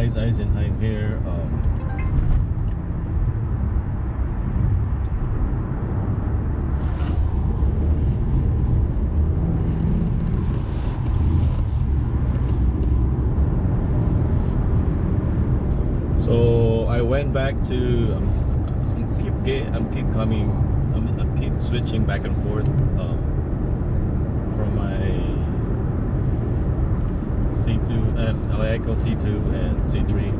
guys, Eisenheim here. So I went back to I'm keep switching back and forth from my C2 and Leeco C2 and C3.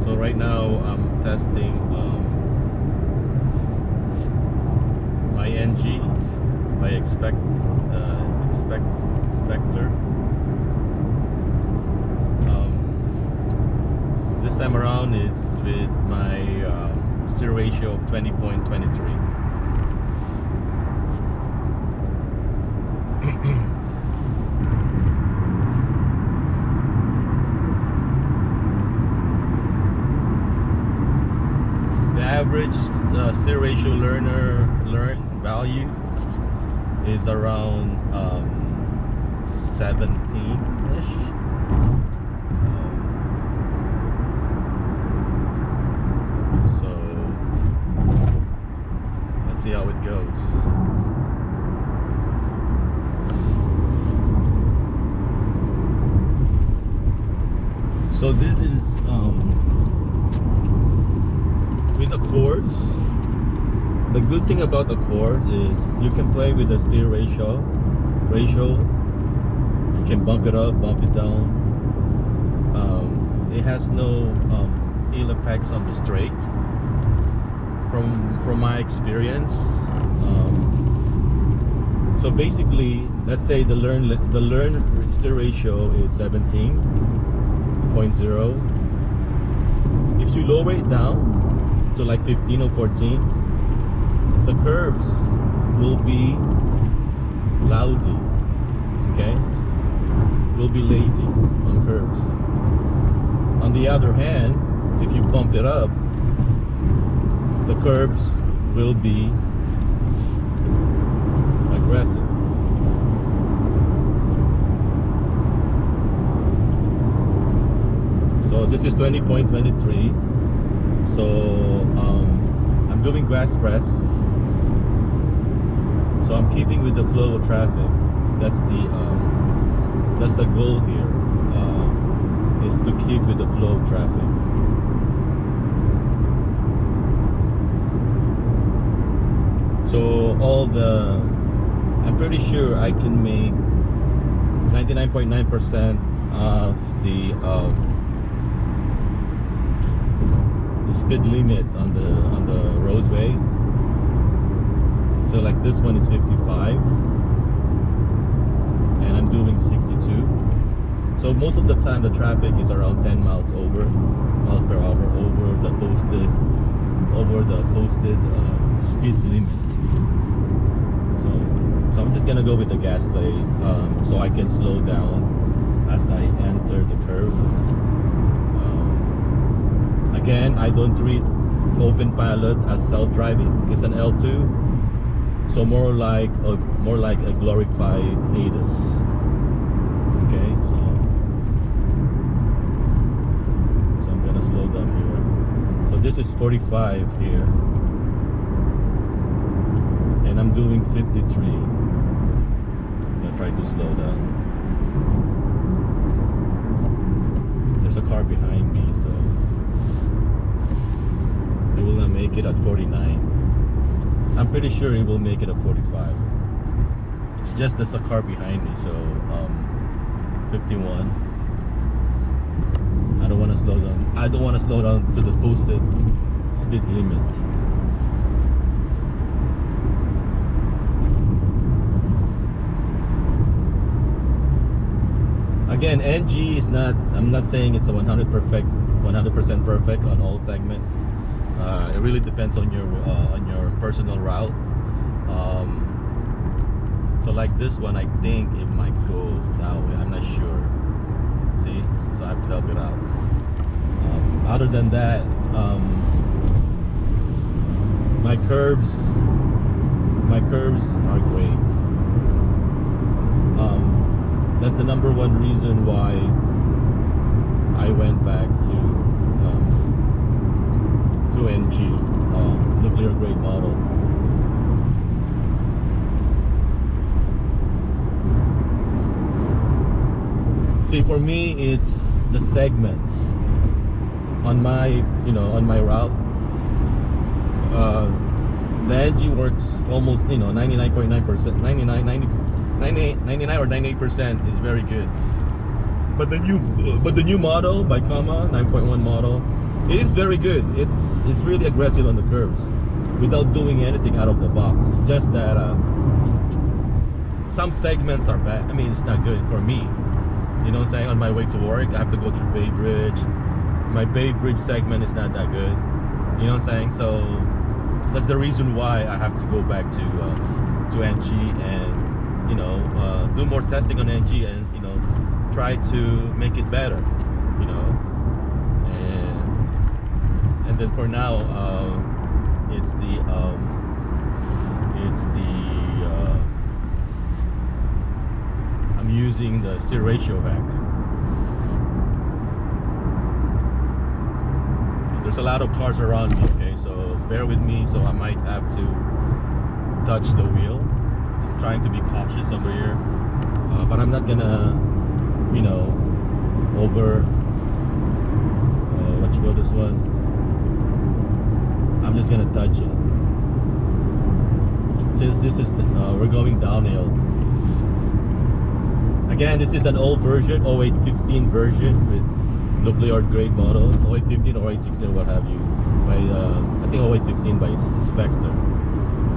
So right now I'm testing my NG by Spektor. This time around is with my steer ratio of 20.23. The average steer ratio learn value is around 17-ish. See how it goes. So this is with Accords. The good thing about Accord is you can play with the steer ratio. You can bump it up, bump it down. It has no ill effects on the straight. From my experience, so basically, let's say the learn steer ratio is 17.0. If you lower it down to like 15 or 14, the curves will be lousy. Okay, will be lazy on curves. On the other hand, if you bump it up, the curves will be aggressive. So this is 20.23. So I'm doing grass press. So I'm keeping with the flow of traffic. That's the goal here. Is to keep with the flow of traffic. So I'm pretty sure I can make 99.9% of the speed limit on the roadway. So like this one is 55, and I'm doing 62. So most of the time the traffic is around 10 miles per hour over the posted speed limit. So I'm just gonna go with the gas play, so I can slow down as I enter the curve. Again, I don't treat Openpilot as self-driving. It's an L2, so more like a glorified ADAS. Okay, so I'm gonna slow down here. So this is 45 here, and I'm doing 53. I'm gonna try to slow down. There's a car behind me, so it will not make it at 49. I'm pretty sure it will make it at 45. It's just there's a car behind me, so 51. I don't want to slow down. I don't want to slow down to the posted speed limit. Again, NG is not. I'm not saying it's a 100% perfect on all segments. It really depends on your personal route. So like this one, I think it might go that way. I'm not sure. See, so I have to help it out. Other than that, my curves are great. That's the number one reason why I went back to NG, nuclear grade model. See, for me, it's the segments on my, on my route. The NG works almost, 99.9%, 99 or 98% is very good. But the new model by Comma 9.1 model, it is very good. It's really aggressive on the curves without doing anything out of the box. It's just that some segments are bad. I mean, it's not good for me. You know what I'm saying? On my way to work, I have to go through Bay Bridge. My Bay Bridge segment is not that good. You know what I'm saying? So that's the reason why I have to go back to NG and do more testing on NG and try to make it better. And then for now, it's the I'm using the steer ratio vac. There's a lot of cars around me, okay, so bear with me. So I might have to touch the wheel. I'm trying to be cautious over here, but I'm not gonna over what you call this one. I'm just gonna touch it since this is we're going downhill. Again, this is an old version, 0815 version with nuclear grade model, 0815 or 0816, what have you, by I think 0815 by its Spektor.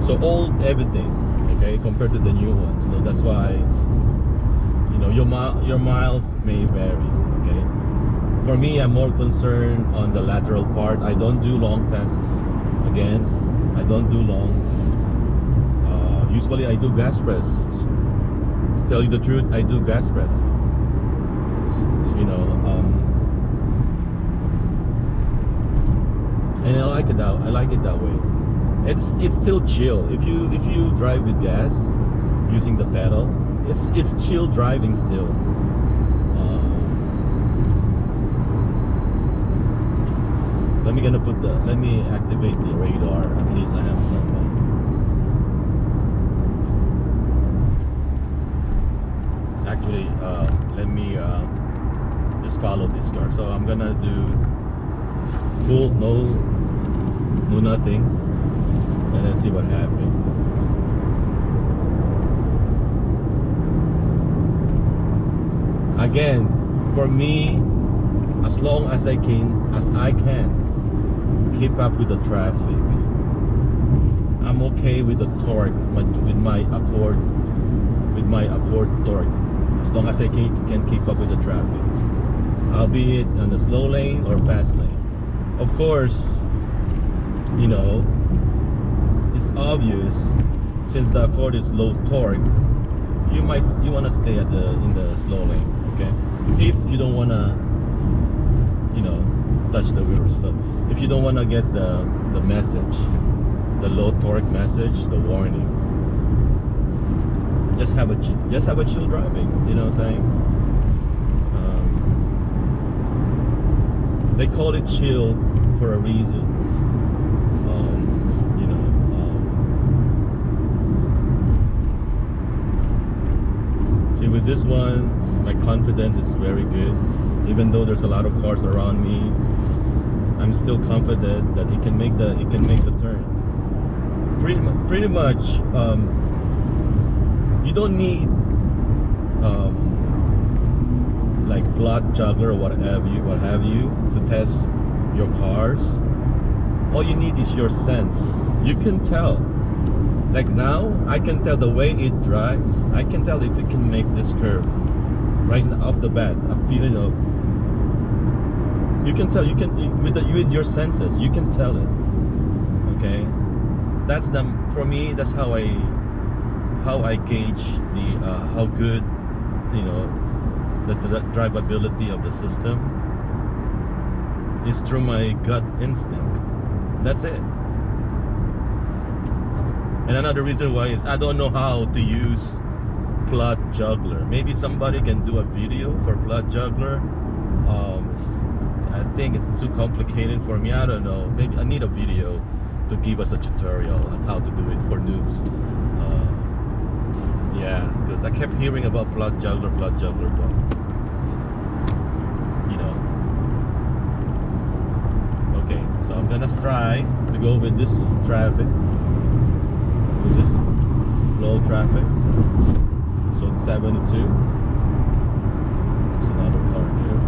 So old everything, okay, compared to the new ones. So that's why your miles may vary, okay. For me, I'm more concerned on the lateral part. I don't do long tests. Again, I don't do long. Usually I do gas press. To tell you the truth, I do gas press. And I like it that way. It's still chill. If you drive with gas using the pedal, it's chill driving still. Let me activate the radar. At least I have some. Actually, let me just follow this car. So I'm gonna do full no nothing, and then see what happens. Again, for me, as long as I can keep up with the traffic, I'm okay with the torque, with my Accord torque. As long as I can keep up with the traffic, albeit on the slow lane or fast lane. Of course, it's obvious, since the Accord is low torque, you want to stay in the slow lane, okay? If you don't want to touch the wheel stuff, if you don't want to get the message, the low torque message, the warning, just have a chill driving. You know what I'm saying? They call it chill for a reason. See, with this one, my confidence is very good. Even though there's a lot of cars around me, I'm still confident that it can make the turn. Pretty much, you don't need like plot juggler or what have you to test your cars. All you need is your sense. You can tell. Like now, I can tell the way it drives. I can tell if it can make this curve right off the bat. You can tell. You can with your senses. You can tell it. Okay, for me. That's how I gauge the how good the drivability of the system is through my gut instinct. That's it. And another reason why is I don't know how to use plot juggler. Maybe somebody can do a video for plot juggler. I think it's too complicated for me. I don't know. Maybe I need a video to give us a tutorial on how to do it for noobs. Yeah, because I kept hearing about plot juggler, but you know. Okay, so I'm gonna try to go with this traffic, with this flow traffic. So it's 72. There's another car here.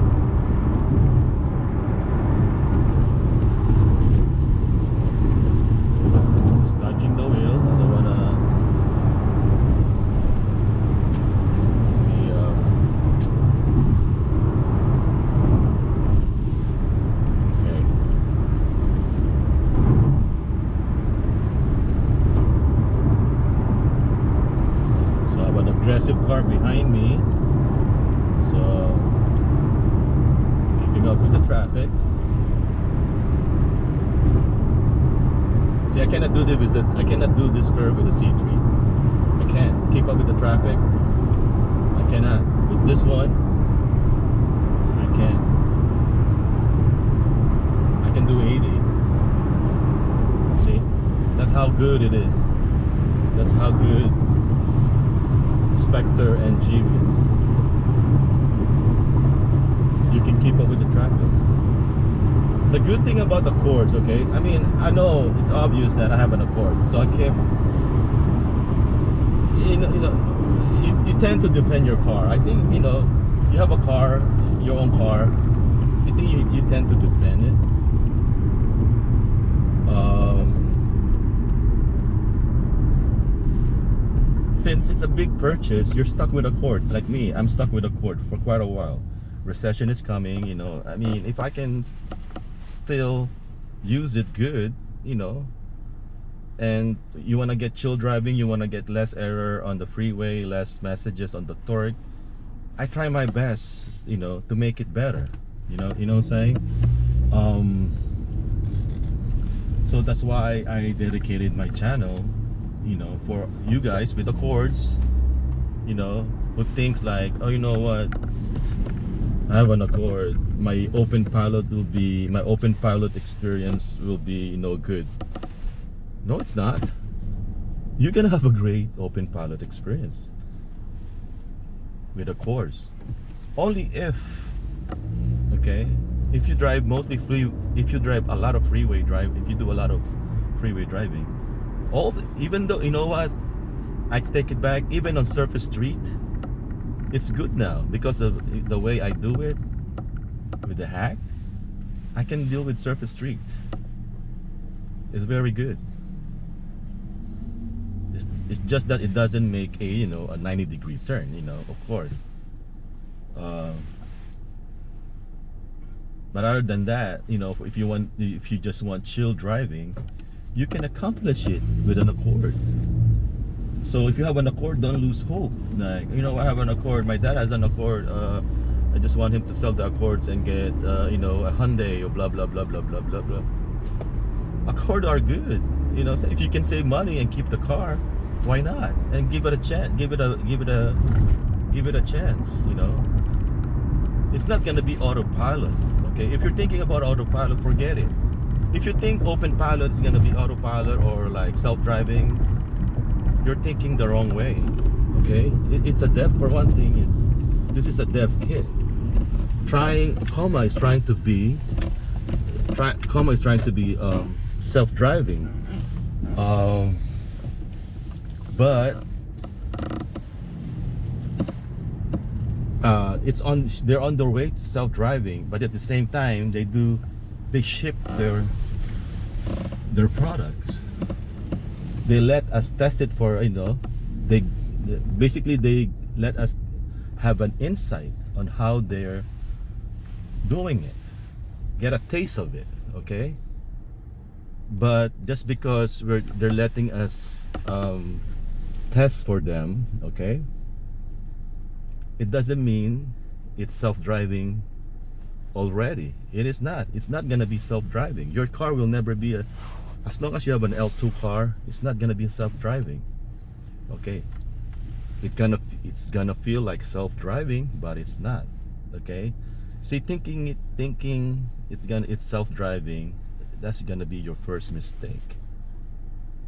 Just touching the wheel. I don't wanna be okay. So I have an aggressive car behind me. So keeping up with the traffic. See, I cannot do this. I cannot do this curve with the C3. I can't keep up with the traffic. I cannot. With this one, I can. I can do 80. See, that's how good it is. That's how good Spektor and G is. You can keep up with the traffic. The good thing about Accords, okay, I mean, I know it's obvious that I have an Accord, so I kept, you tend to defend your car. I think, you have a car, your own car, I think you tend to defend it. Since it's a big purchase, you're stuck with Accord. Like me, I'm stuck with Accord for quite a while. Recession is coming, I mean, if I can still use it good, and you want to get chill driving, you want to get less error on the freeway, less messages on the torque, I try my best, to make it better, you know what I'm saying? So that's why I dedicated my channel, for you guys with Accords, with things like, oh, you know what, I have an Accord, my Openpilot experience will be good. No, it's not. You're gonna have a great Openpilot experience with Accords. Only if, okay, if you drive if you drive a lot of freeway drive, if you do a lot of freeway driving, even though, you know what, I take it back, even on surface street, it's good now because of the way I do it with the hack. I can deal with surface street. It's very good. It's just that it doesn't make a 90-degree turn, of course. But other than that, if you just want chill driving, you can accomplish it with an Accord. So if you have an Accord, don't lose hope. Like, I have an Accord, my dad has an Accord, I just want him to sell the Accords and get a Hyundai or blah blah blah blah blah blah blah. Accord are good, so if you can save money and keep the car, why not? And give it a chance, give it a chance, It's not gonna be autopilot, okay? If you're thinking about autopilot, forget it. If you think Openpilot is gonna be autopilot or like self-driving, you're thinking the wrong way, okay? It's a dev, for one thing, this is a dev kit. Comma is trying to be self-driving, but they're on their way to self-driving, but at the same time they ship their products. They let us test it for, they basically let us have an insight on how they're doing it, get a taste of it, okay? But just because they're letting us test for them, okay, it doesn't mean it's self-driving already. It is not. It's not gonna be self-driving. Your car will never be as long as you have an L2 car, it's not gonna be self-driving, okay? it's gonna feel like self-driving, but it's not. Okay, see, thinking it's self-driving, that's gonna be your first mistake.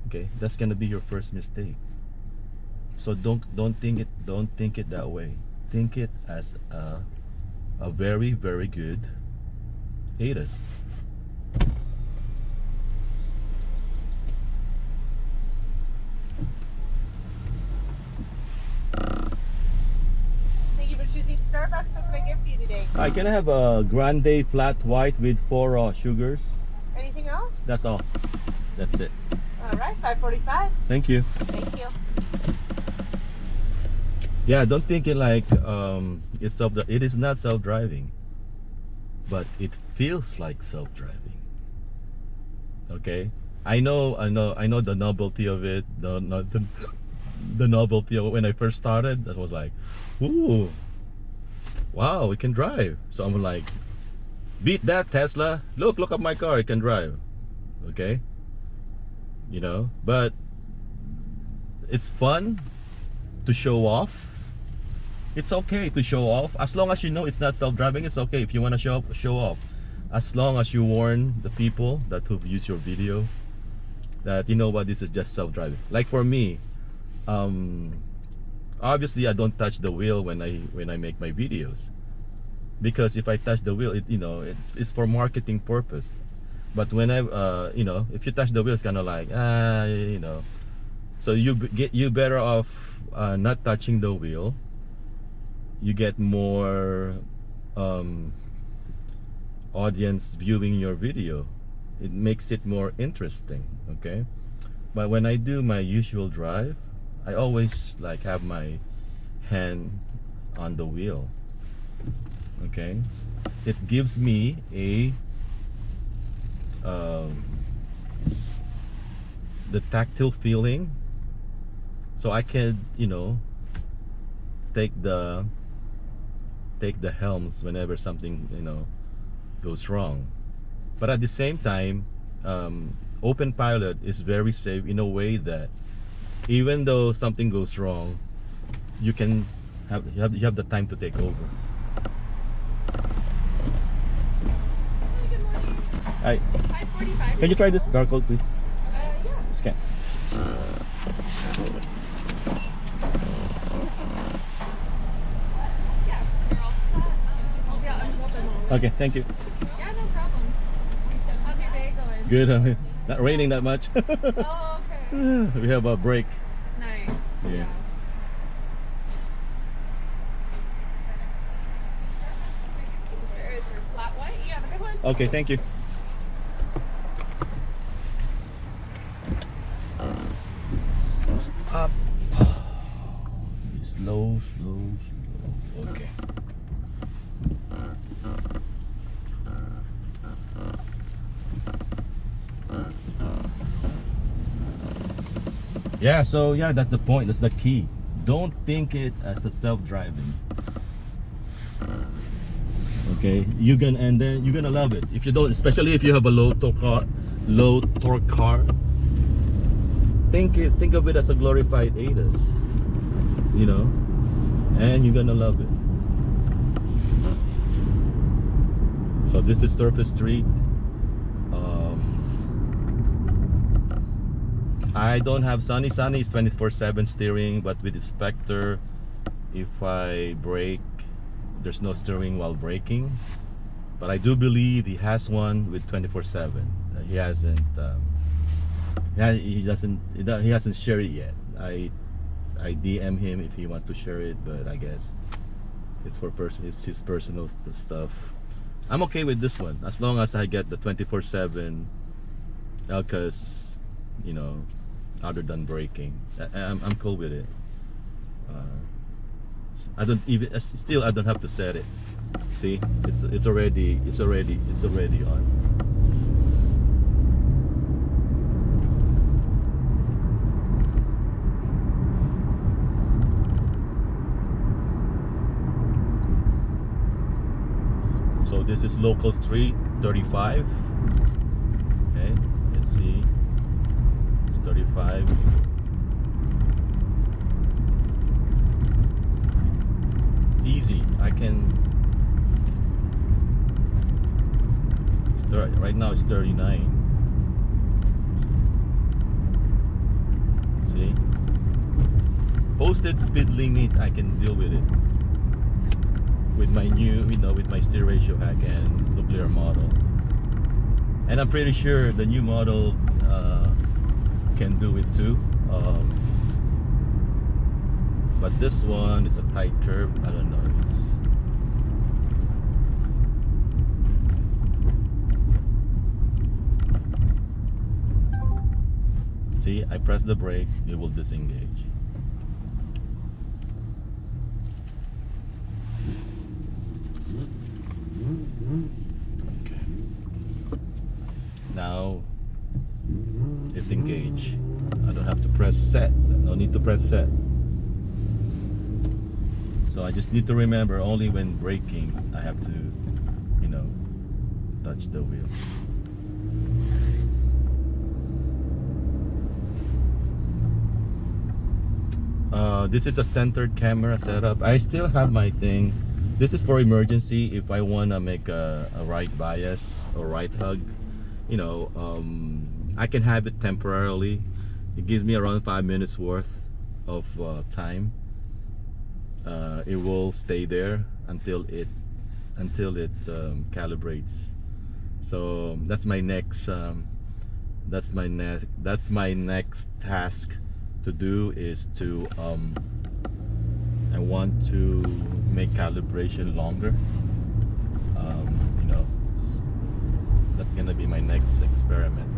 Okay, that's gonna be your first mistake. So don't think it that way. Think it as a very, very good ADAS. Thank you for choosing Starbucks. What can I get for you today? I can have a grande flat white with 4 sugars. Anything else? That's all. That's it. All right, $5.45. Thank you. Thank you. Yeah, don't think it like it is not self-driving, but it feels like self-driving. Okay, I know the novelty of it. The novelty of it. When I first started, that was like, ooh, wow, we can drive. So I'm like, beat that, Tesla. Look at my car, it can drive. Okay, you know, but it's fun to show off. It's okay to show off as long as you know it's not self-driving. It's okay if you want to show off, as long as you warn the people that who've used your video that, you know what, this is just self-driving. Like for me, obviously I don't touch the wheel when I make my videos, because if I touch the wheel, it's for marketing purpose. But when if you touch the wheel, it's kind of like so you better off not touching the wheel. You get more audience viewing your video. It makes it more interesting. Okay, but when I do my usual drive, I always like have my hand on the wheel. Okay, it gives me a the tactile feeling, so I can take the helms whenever something goes wrong. But at the same time, Openpilot is very safe in a way that even though something goes wrong, you have the time to take over. Good morning. Hi, 5:45. can you try this barcode, please? Yeah. Scan. Yeah, you're all set. Yeah, I'm just done. Okay, thank you. Yeah, no problem. How's your day going? Good. Not raining that much. Oh, okay. We have a break. Nice. Yeah. Where is your flat white? You have a good one? Okay, thank you. Stop. Slow. Okay. Yeah, so yeah, that's the point. That's the key. Don't think it as a self-driving. Okay, you're gonna love it. If you don't, especially if you have a low torque car, think of it as a glorified ADAS, and you're gonna love it. So this is surface street. I don't have Sunny is 24/7 steering, but with the Spektor, if I brake, there's no steering while braking. But I do believe he has one with 24/7. He hasn't he hasn't shared it yet. I DM him if he wants to share it, but I guess it's his personal stuff. I'm okay with this one as long as I get the 24/7 LCAS, other than braking. I'm cool with it. I don't have to set it. See, it's already on. So this is local street 35. Okay, let's see. It's 35. can. Right now it's 39. See, posted speed limit, I can deal with it with my new, with my steer ratio hack and nuclear model, and I'm pretty sure the new model can do it too. But this one is a tight curve. I don't know. See, I press the brake, it will disengage. Okay. Now it's engaged. I don't have to press set. No need to press set. So I just need to remember only when braking I have to, touch the wheels. This is a centered camera setup. I still have my thing. This is for emergency if I want to make a right bias or right hug. I can have it temporarily. It gives me around 5 minutes worth of time. It will stay there until it calibrates. So that's my next task to do, is to I want to make calibration longer. That's gonna be my next experiment.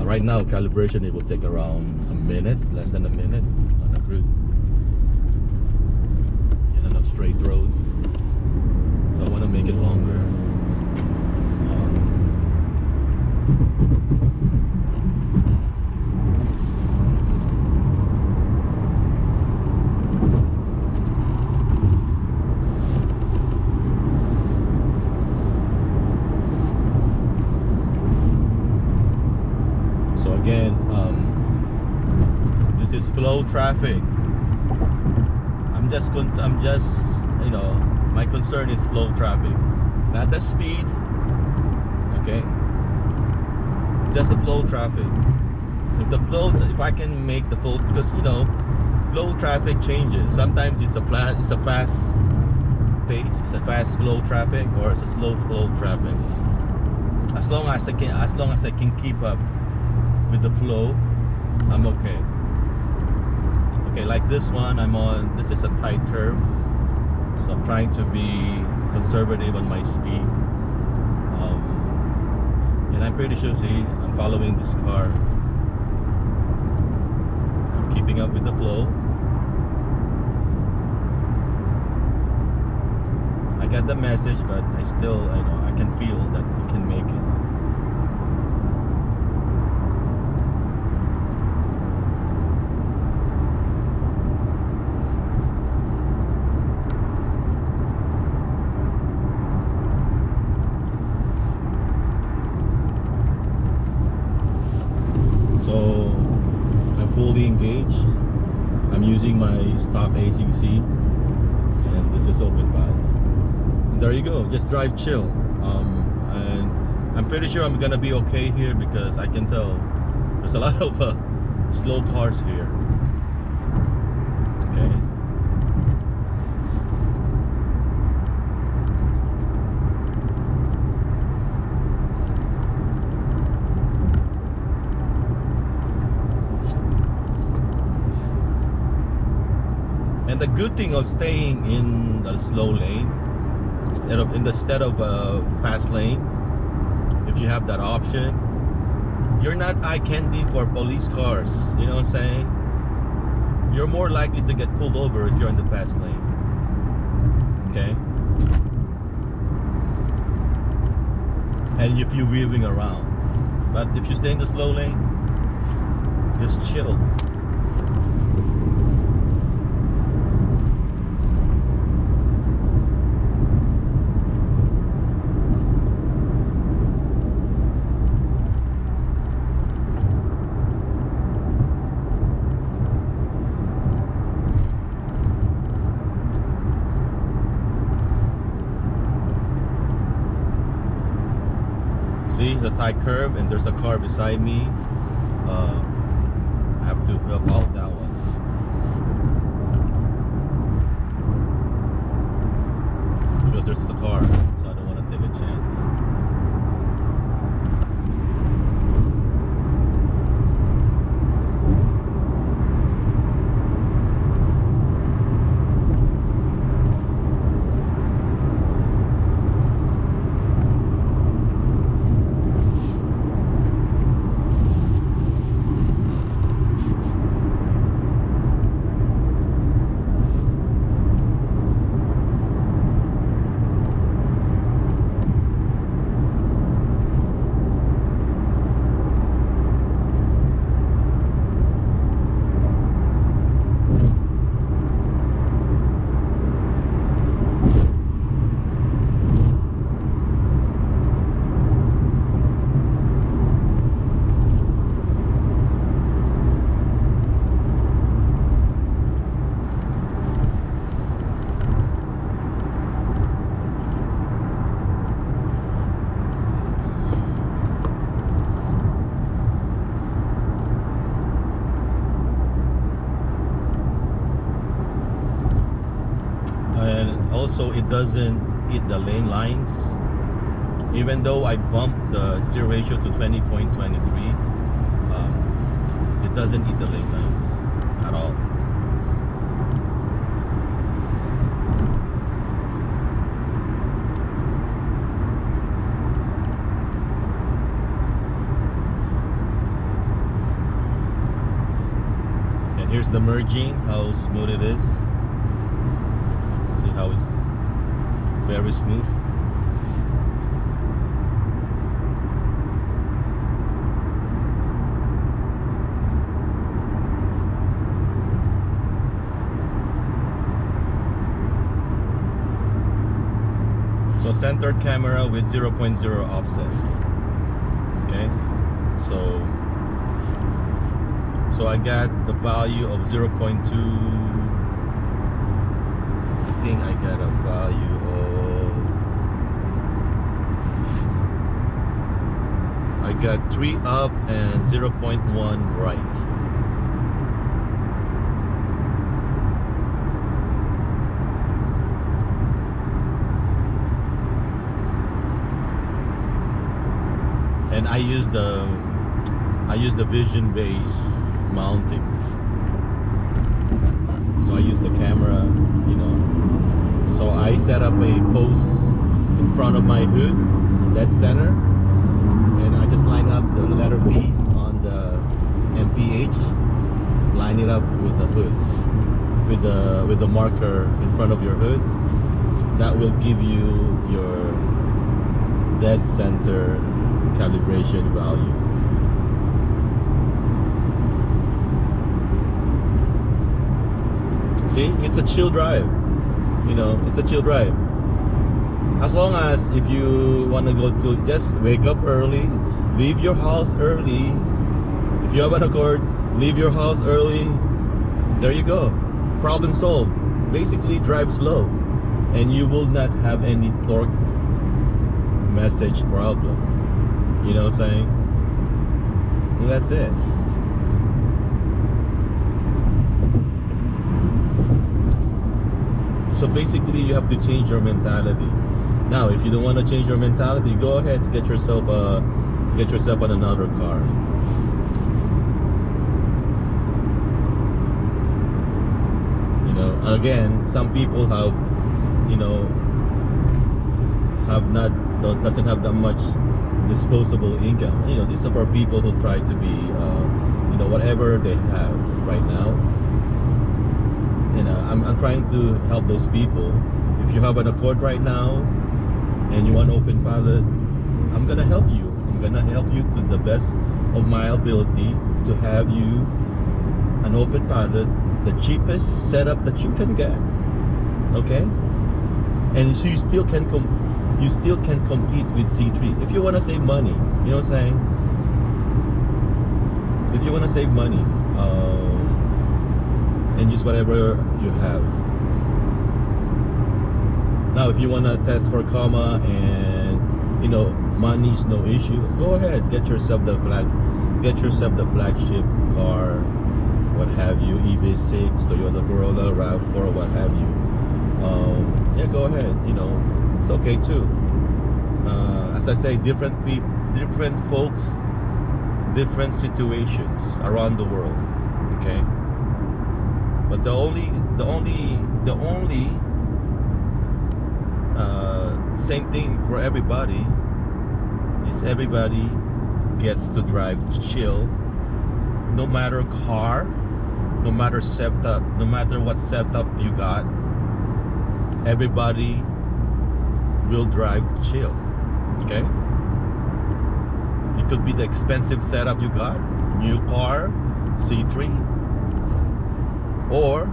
Right now calibration, it will take around a minute, less than a minute on a cruise in a straight road. So I want to make it longer. Again, this is flow traffic. I'm just my concern is flow traffic, not the speed. Okay, just the flow traffic. If I can make the flow, because flow traffic changes. Sometimes it's a fast pace, it's a fast flow traffic, or it's a slow flow traffic. As long as I can keep up with the flow, I'm okay. Okay, like this one, this is a tight curve, so I'm trying to be conservative on my speed. And I'm pretty sure, see, I'm following this car. I'm keeping up with the flow. I got the message, but I can feel that it can make it. Engaged. I'm using my stock ACC, and this is Openpilot. There you go. Just drive chill. And I'm pretty sure I'm gonna be okay here, because I can tell there's a lot of slow cars here. Okay. And the good thing of staying in a slow lane instead of a fast lane, if you have that option, you're not eye candy for police cars. You know what I'm saying? You're more likely to get pulled over if you're in the fast lane. Okay? And if you're weaving around. But if you stay in the slow lane, just chill. the tight curve and there's a car beside me, I have to help out that one. Because there's a car, so I don't want to take a chance. Also, it doesn't hit the lane lines. Even though I bumped the steer ratio to 20.23, it doesn't hit the lane lines at all. And here's the merging, how smooth it is. How it's very smooth. So center camera with 0.0 offset. Okay, so I got the value of 0.2. I think I got a value of, I got 3 up and 0.1 right. And I use the vision base mounting. So I use the camera, you know. So I set up a post in front of my hood, dead center, and I just line up the letter P on the MPH, line it up with the hood, with the marker in front of your hood. That will give you your dead center calibration value. See, it's a chill drive. You know, it's a chill drive. As long as if you want to go to, just wake up early, leave your house early. If you have an Accord, leave your house early. There you go. Problem solved. Basically, drive slow, and you will not have any torque message problem. You know what I'm saying? And that's it. So basically, you have to change your mentality. Now, if you don't want to change your mentality, go ahead, get yourself on another car. You know, again, some people have, you know, doesn't have that much disposable income. You know, these are for people who try to be, you know, whatever they have right now. You know, I'm trying to help those people. If you have an Accord right now and you want Openpilot, I'm gonna help you. I'm gonna help you to the best of my ability to have you an Openpilot, the cheapest setup that you can get. Okay, and so you still can compete with C3 if you want to save money. You know what I'm saying? If you want to save money. And use whatever you have. Now, if you want to test for comma and, you know, money is no issue, go ahead, get yourself the flagship car, what have you, EV6, Toyota Corolla, RAV4, what have you. Yeah, go ahead, you know, it's okay too. As I say, different folks, different situations around the world, okay? But the only same thing for everybody is everybody gets to drive chill, no matter car, no matter setup, no matter what setup you got, everybody will drive chill, okay? It could be the expensive setup you got, new car, C3, or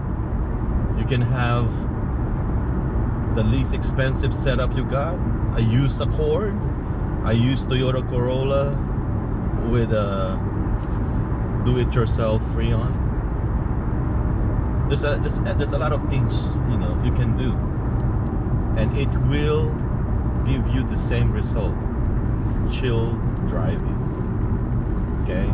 you can have the least expensive setup you got, a used Accord, a used Toyota Corolla with a do-it-yourself Freon. There's a lot of things, you know, you can do, and it will give you the same result: chill driving. Okay.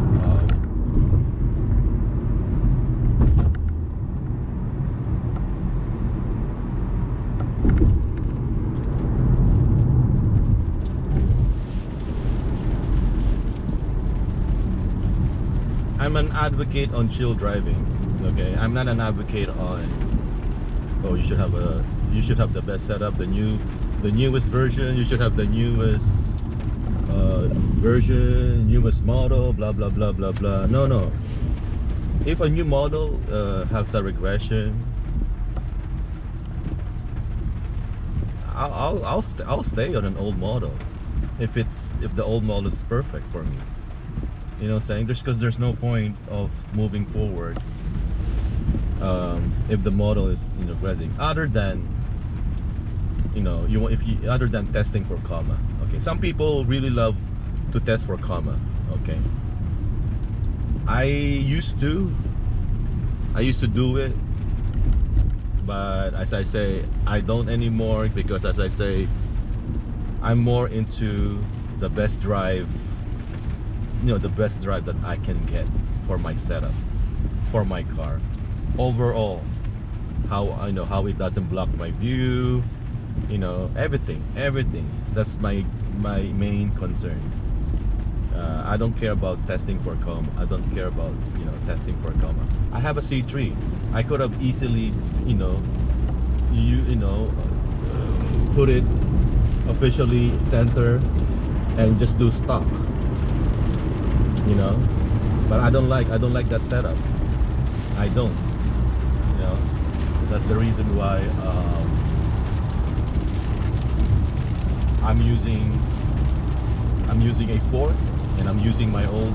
I'm an advocate on chill driving. Okay, I'm not an advocate on, oh, you should have the best setup, the newest version, you should have the newest version, newest model, blah blah blah blah blah. No. If a new model has a regression, I'll stay on an old model if the old model is perfect for me. You know what I'm saying? Just because there's no point of moving forward if the model is, you know, regressing, other than, you know, other than testing for comma. Okay, some people really love to test for comma. Okay, I used to do it, but as I say, I don't anymore, because as I say, I'm more into the best drive, you know, the best drive that I can get for my setup, for my car. Overall, how I know how it doesn't block my view, you know, everything. That's my main concern. I don't care about testing for comma. I don't care about, you know, testing for comma. I have a C3. I could have easily, you know, put it officially center and just do stock, you know. But I don't like that setup. I don't, you know. That's the reason why I'm using a Ford, and I'm using my old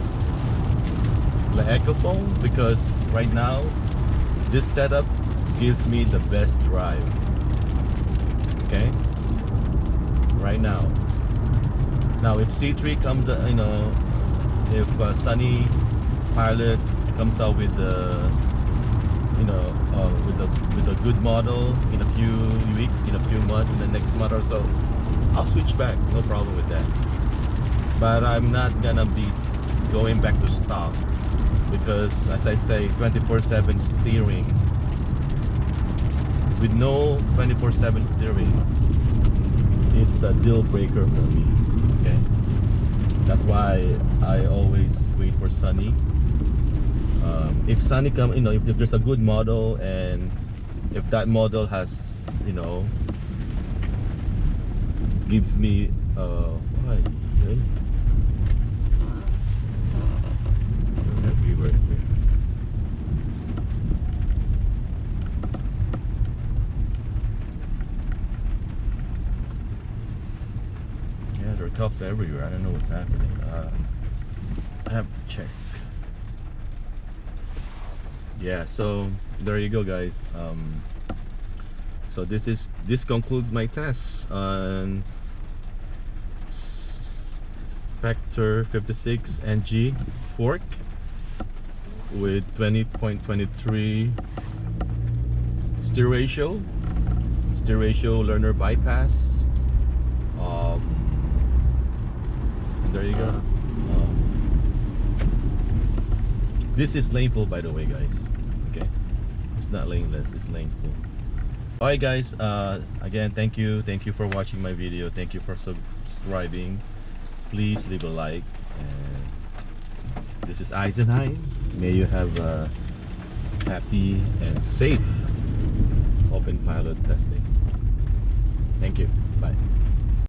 Leeco phone, because right now this setup gives me the best drive. Okay, right now if C3 comes, you know, if Sunny Pilot comes out with the, you know, with a good model in a few weeks, in a few months, in the next month or so, I'll switch back, no problem with that. But I'm not gonna be going back to stock, because as I say, 24/7 steering, with no 24/7 steering, it's a deal breaker for me. Okay, that's why I always wait for Sunny. If Sunny come, you know, if there's a good model, and if that model has, you know, gives me yeah, there are cops everywhere. I don't know what's happening. I have to check. Yeah, so there you go, guys. So this concludes my test on Spektor56 NG fork with 20.23 steer ratio learner bypass, here. This is Lanefull, by the way, guys. Okay, it's not laneless, it's Lanefull. Alright guys, again, thank you for watching my video. Thank you for subscribing. Please leave a like. And this is Eisenheim. May you have a happy and safe Openpilot testing. Thank you. Bye.